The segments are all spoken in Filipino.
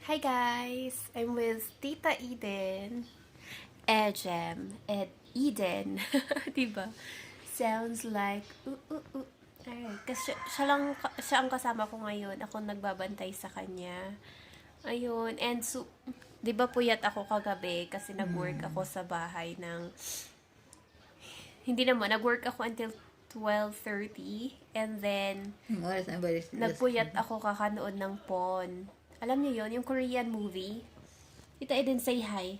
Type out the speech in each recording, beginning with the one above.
Hi guys! I'm with Tita Eden. Eden. Diba? Sounds like, Alright. Kasi siya ang kasama ko ngayon. Ako nagbabantay sa kanya. Ayun. And so, diba puyat ako kagabi kasi nag-work ako sa bahay ng, hindi naman, nag-work ako until 12:30 and then Oras na balis. nagpuyat ako kakanood ng Pon. Alam niyo yon, yung Korean movie. Tita Eden, say hi.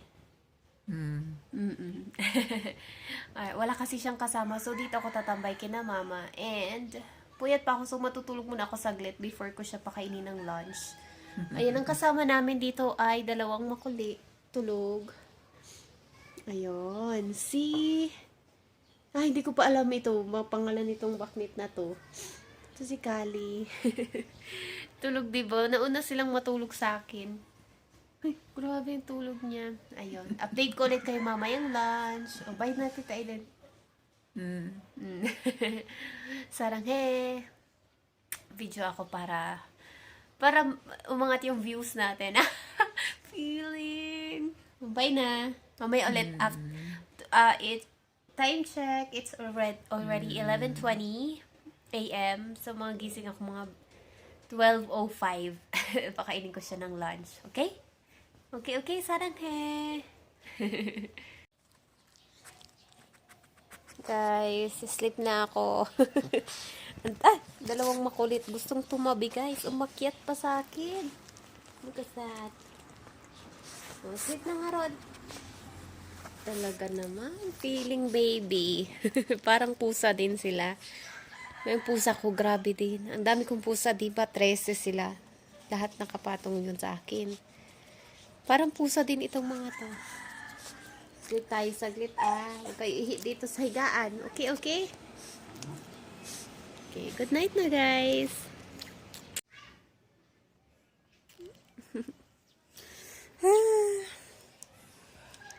Ay, wala kasi siyang kasama, so dito ako tatambay kina mama. And puyat pa ako, so matutulog muna ako saglit before ko siya pakainin ng lunch. Ayun, ang kasama namin dito ay dalawang makuli. Tulog. Ayun, hindi ko pa alam ito. Pangalan nitong baknit na to. Ito si Kali. Tulog, diba? Nauna silang matulog sa akin. Ay, grabe yung tulog niya. Ayun. Update ko ulit kayo mamayang lunch. O, bye na, Tita Eden. Sarang, video ako para umangat yung views natin. Feeling. Bye na. Mamaya ulit. Time check. It's already 11:20 a.m. So, mga gising ako mga 12:05. Pakainin ko siya ng lunch. Okay? Okay. Sarang Guys, sleep na ako. Dalawang makulit. Gustong tumabi, guys. Umakyat pa sa akin. Look at that. So, sleep na nga, Rod. Talaga naman. Feeling baby. Parang pusa din sila. Yung pusa ko, grabe din. Ang dami kong pusa, diba? 13 sila. Lahat nakapatong yun sa akin. Parang pusa din itong mga to. Sleep tayo saglit, Huwag kayo ihit dito sa higaan. Okay? Okay, good night na, guys.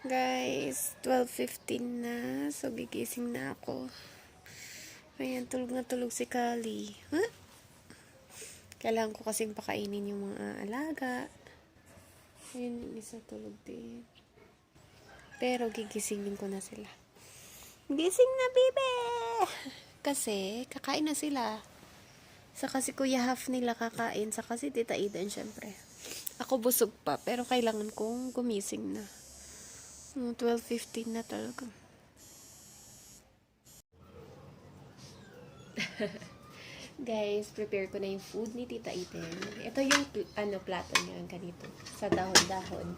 Guys, 12:15 na. So, gigising na ako. Ayan, tulog na tulog si Kali. Kailangan ko kasing pakainin yung mga alaga. Ayun, yung isa tulog din. Pero gigisingin ko na sila. Gising na, bebe! Kasi, kakain na sila. Saka si Kuya Half nila kakain. Saka si Tita Eden, syempre. Ako busog pa, pero kailangan kong gumising na. 12:15 na talaga. Guys, prepare ko na yung food ni Tita Eden. Ito yung plato niya, ganito. Sa dahon-dahon.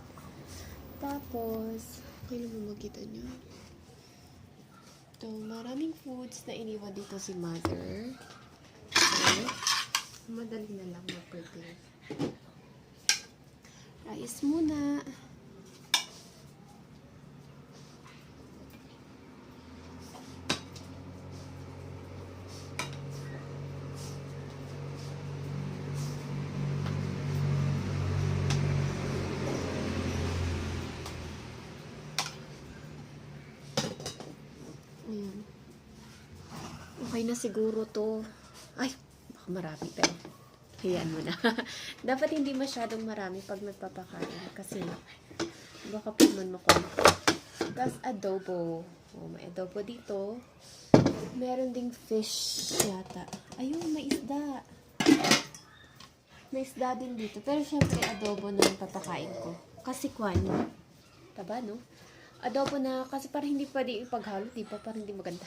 Tapos, kailan mo makita niyo? Ito, maraming foods na iniwan dito si Mother. Okay. Madali na lang mag-prepare. Rice muna. Ayan. Okay na siguro to. Ay, baka marami pero. Hayaan mo na. Dapat hindi masyadong marami pag nagpapakain. Kasi baka puman mo ko. Tapos adobo. May adobo dito. Meron ding fish yata. Ayun, may isda. May isda din dito. Pero syempre adobo na yung papakain ko. Kasi taba, no? Adobo na, kasi parang hindi pwede ipaghalo, di ba? Parang hindi maganda.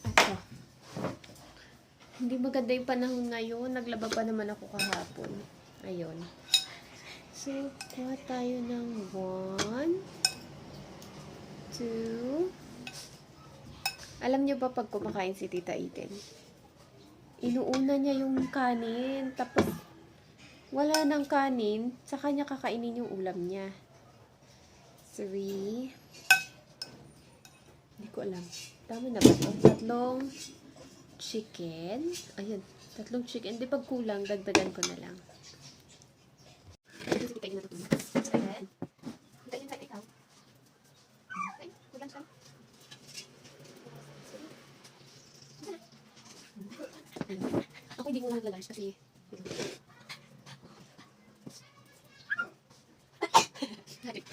Ito. Hindi maganda yung panahon ngayon. Naglaba pa naman ako kahapon. Ayun. So, kuha tayo ng 1, 2. Alam niyo ba pag kumakain si Tita Eden? Inuuna niya yung kanin, tapos wala ng kanin, sa kanya kakainin yung ulam niya. 3. Hindi ko alam. Tama na ba ito? 3 chicken. Ayun, 3 chicken. Hindi pag kulang, dagdagan ko na lang. Ito si Tita Eden na ito. Ayan. Tita Eden, kahit ikaw. Ay, kulang siya. Ako hindi mo nagla-lunch kasi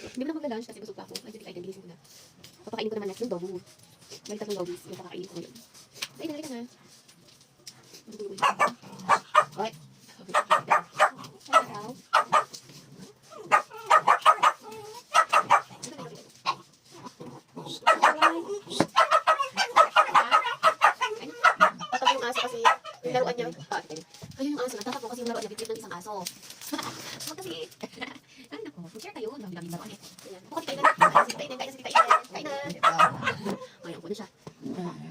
hindi mo na magla-lunch kasi busog pa ako. Ay, hindi gilising ko na. Papakainin ko naman next yung dogu. May 3 doggies. Yung pakakainin ko ngayon. Ay, nalika na. Okay. Araw. Tatak yung aso kasi yung laruan niya. Ayun yung aso. Nagtatak kasi yung laruan niya. Bitbit ng isang aso. Huwag kasi. Ay, naku. Mag-share tayo. Ang dami-dami laruan eh. Bukati kayo na. Kain na. Kain na. Ayan po na siya.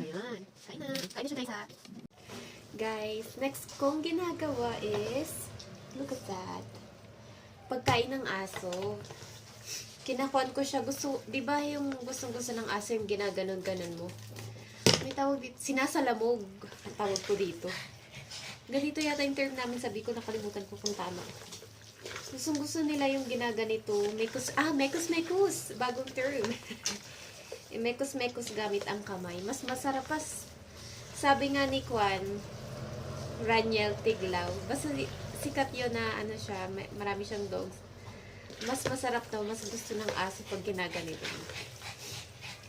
Ayan. Kain na. Kain na siya guys ha. Guys, next kong ginagawa is, look at that. Pagkain ng aso. Kinakuan ko siya. Gusto, di ba yung gustong-gusto ng aso yung ginaganon-ganon mo? May tawag dito. Sinasalamog. Ang tawag ko dito. Ganito yata yung term namin. Sabi ko, nakalimutan ko kung tama. Gustong-gusto nila yung ginaganito. Mekos-mekos. Bagong term. Mekos-mekos gamit ang kamay. Mas masarap pas. Sabi nga ni Kwan, Raniel Tiglaw. Basta sikat yun na ano siya, marami siyang dogs. Mas masarap daw, mas gusto ng aso pag ginaganito.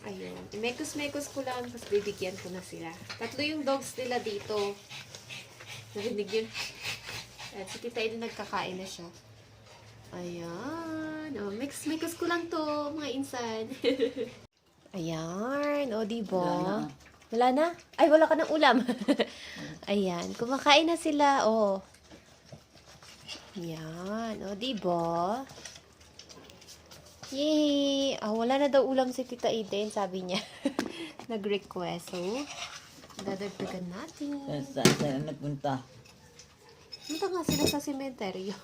Ayun. Mekos-mekos ko lang, tapos bibigyan ko na sila. 3 yung dogs nila dito. Narinig yun. At si Tita Eden nagkakain na siya. Ayan. O, mekos ko lang to, mga insan. Ayan. O, diba? Wala na? Ay, wala ka ng ulam. Ayan. Kumakain na sila. O. Ayan. O, diba? Yay! Ah, wala na daw ulam si Tita Eden, sabi niya. Nag-request. So, dadagdagan natin. Saan na nagpunta? Punta nga sila sa sementeryo.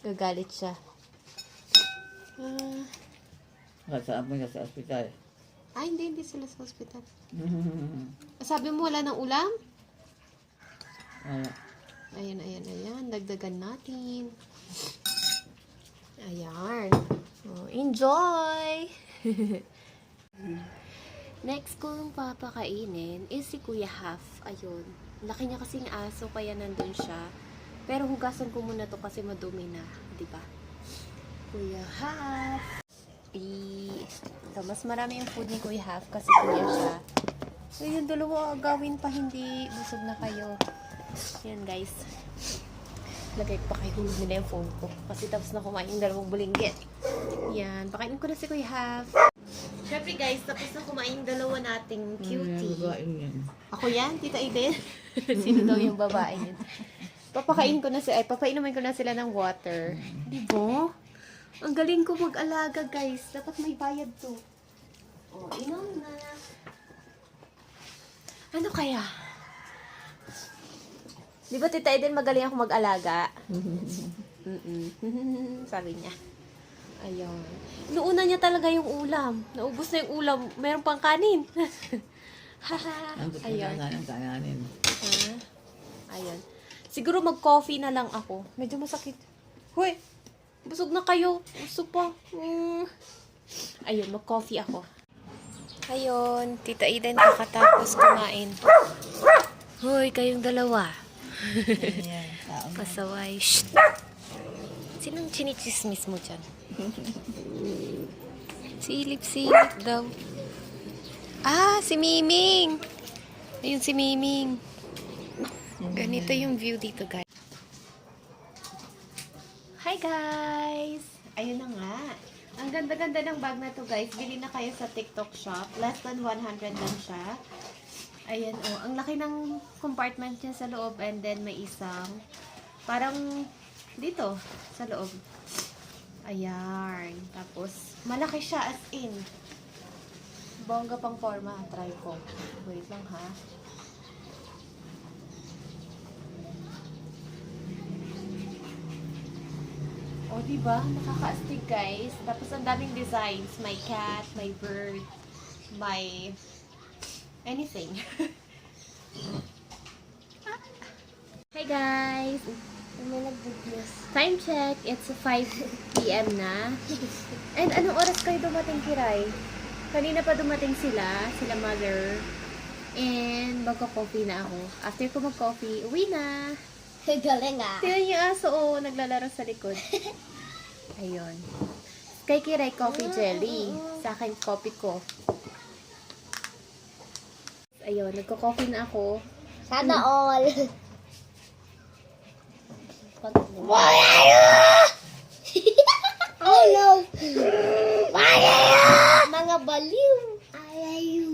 Gagalit siya. Saan mo sa ospital? Hindi sila sa hospital. Sabi mo wala ng ulam? Ayan. Dagdagan natin. Ayan. Oh, enjoy! Next kong papakainin is si Kuya Half. Ayun. Laki niya kasing aso kaya nandun siya. Pero hugasan ko muna to kasi madumi na. Diba? Kuya Half. So, mas marami yung food ni Kuya Half kasi kuya siya. So, yung dalawa gawin pa hindi busog na kayo. Yan guys. Lagay ko pa kay hulog nila yung phone ko. Kasi tapos na kumain yung 2 bulinggit. Yan. Pakainin ko na si Kuya Half. Siyempre guys, tapos na kumain yung 2 nating cutie. Ako yan, Tita Eden. Sino daw yung babae yun? Papainumin ko na sila ng water. Diba? Ang galing ko mag-alaga, guys. Dapat may bayad to. Oh, inom na. Ano kaya? Di ba, Tita Eden, magaling ako mag-alaga? Sabi niya. Ayun. Inuuna niya talaga yung ulam. Naubos na yung ulam. Meron pang kanin. Ayun. Ayun. Siguro mag-coffee na lang ako. Medyo masakit. Hoy! Busog na kayo. Busog pa. Ayun, mag-coffee ako. Ayun, Tita Eden kakatapos kumain. Hoy, kayong dalawa. Pasaway. Shh. Sinong chinichismis mo dyan? Silip daw. Si Miming. Ayun si Miming. Ganito yung view dito, guys. Hi guys! Ayun na nga. Ang ganda-ganda ng bag na to guys. Bili na kayo sa TikTok shop. Less than 100 lang siya. Ayan ang laki ng compartment niya sa loob. And then may isang parang dito sa loob. Ayan. Tapos malaki siya as in. Bongga pang forma. Try ko. Wait lang ha. O, diba? Nakaka-astig, guys. Tapos, ang daming designs. May cat, may bird, may anything. Hi, guys! Time check. It's 5 p.m. na. And anong oras kayo dumating, Kiray? Kanina pa dumating sila mother. And magko-coffee na ako. After ko mag-coffee, uwi na. Galing ah. Tingnan yung aso, oh, naglalaro sa likod. Ayun. Kay Kiray, coffee jelly. Sa akin, coffee ko. Ayun, nagko-coffee na ako. Sana all. Oh no! Mga baliw! Ayaw!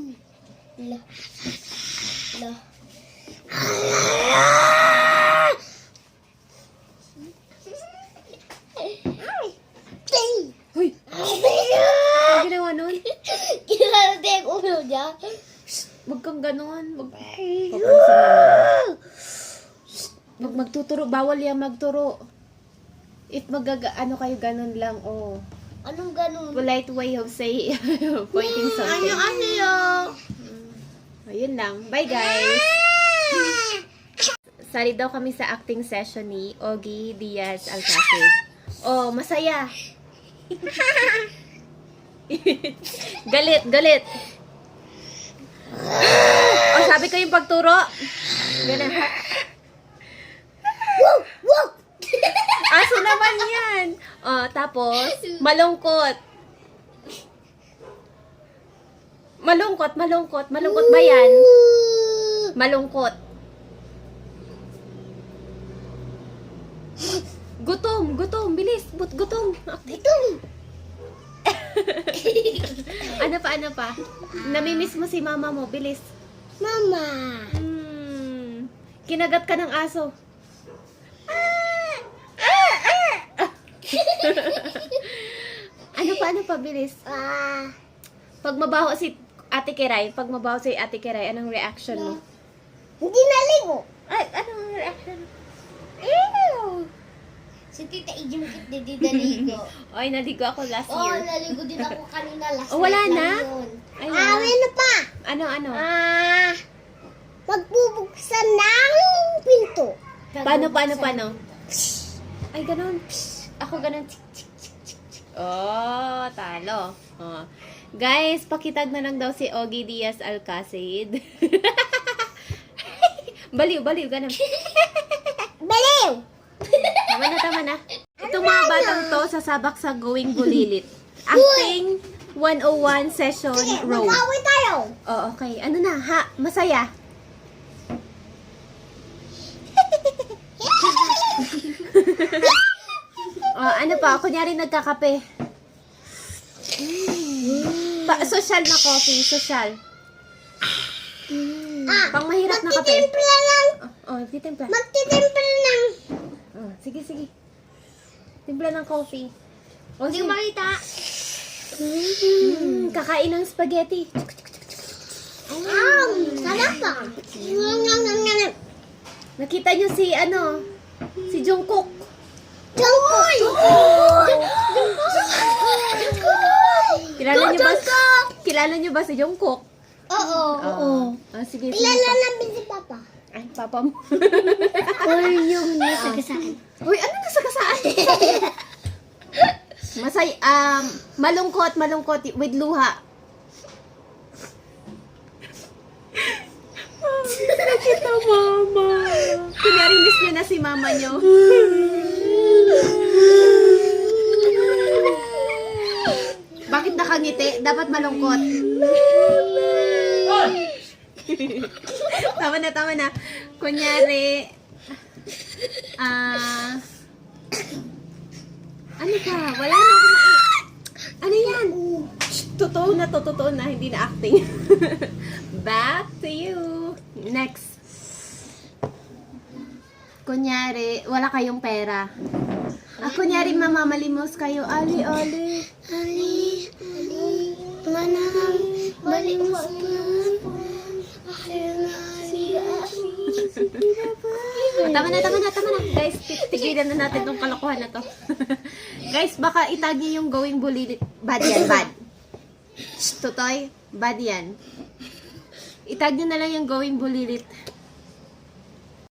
La. La. Hoy! Ano ginawa nun? Kinalate ang ulo niya. Huwag kang ganon. Papansin naman. Wag magtuturo. Bawal yan magturo. If ano kayo ganon lang, oh. Anong ganun? Polite way of say, pointing something. Ano yun? Ayun lang. Bye, guys! Sali daw kami sa acting session ni Ogie Diaz Alcacid. Oh, masaya! Galit, galit! Oh, sabi ko yung pagturo. Ganun. Aso naman yan! Oh, tapos, malungkot. Malungkot, malungkot. Malungkot ba yan? Malungkot. Gutom, gutom, bilis, gutom. Gutom! Ano pa, ano pa? Namimiss mo si mama mo, bilis. Mama! Kinagat ka ng aso. Ano pa, bilis. Pag mabaho si Ate Kiray, anong reaction mo? Hindi naligo. Ay, anong reaction? Si Tita Ijimkit hindi naligo. Oy, naligo ako last Oo, year. naligo din ako kanina. Last Oh, wala night na? lang yun. Ay, wala. Ano pa? Ano? Magbubuksan ng pinto. Paano? Ay, ganun. Ako ganun. Oh, talo. Oh. Guys, pakitag na lang daw si Ogie Diaz Alcacid. Baliw, ganun. Baliw! Tama na. Itong mga batang to, sasabak sa Going Bulilit. Acting 101 Session Road. Mag-away tayo. Oh, okay. Ano na, ha? Masaya. Oh, ano pa? Kunyari nagkakape. Social na coffee. Social. Pang mahirap na kape. Magtitimpla lang. Oh, titimpla. Magtitimpla lang. Oh, sige. Timpla ng coffee. Oh, Hindi sige. ko makita. Kakain ng spaghetti. Sarap pa. Nakita niyo si si Jungkook. Jungkook! Kilala niyo ba si Jungkook? Oo. Ah, sige. Kilala namin si Papa. Ay, papa mo. Or yung nasagasaan. Uy, ano nasagasaan? Malungkot with luha. Nakita mama. Kunyari miss niyo na si mama niyo. Bakit nakangiti? Dapat malungkot. Tama na. Kunyari, ano ka? Wala na ako Ano yan? Totoo na, hindi na acting. Back to you. Next. Kunyari, wala kayong pera. Kunyari, mamamalimos kayo. Ali. Manang, malimos na. Tama na. Guys, tigilan na natin tong kalokohan na to. Guys, baka itagi yung Going Bulilit. Bad yan, bad. Tutoy, bad yan. Itag nyo na lang yung Going Bulilit.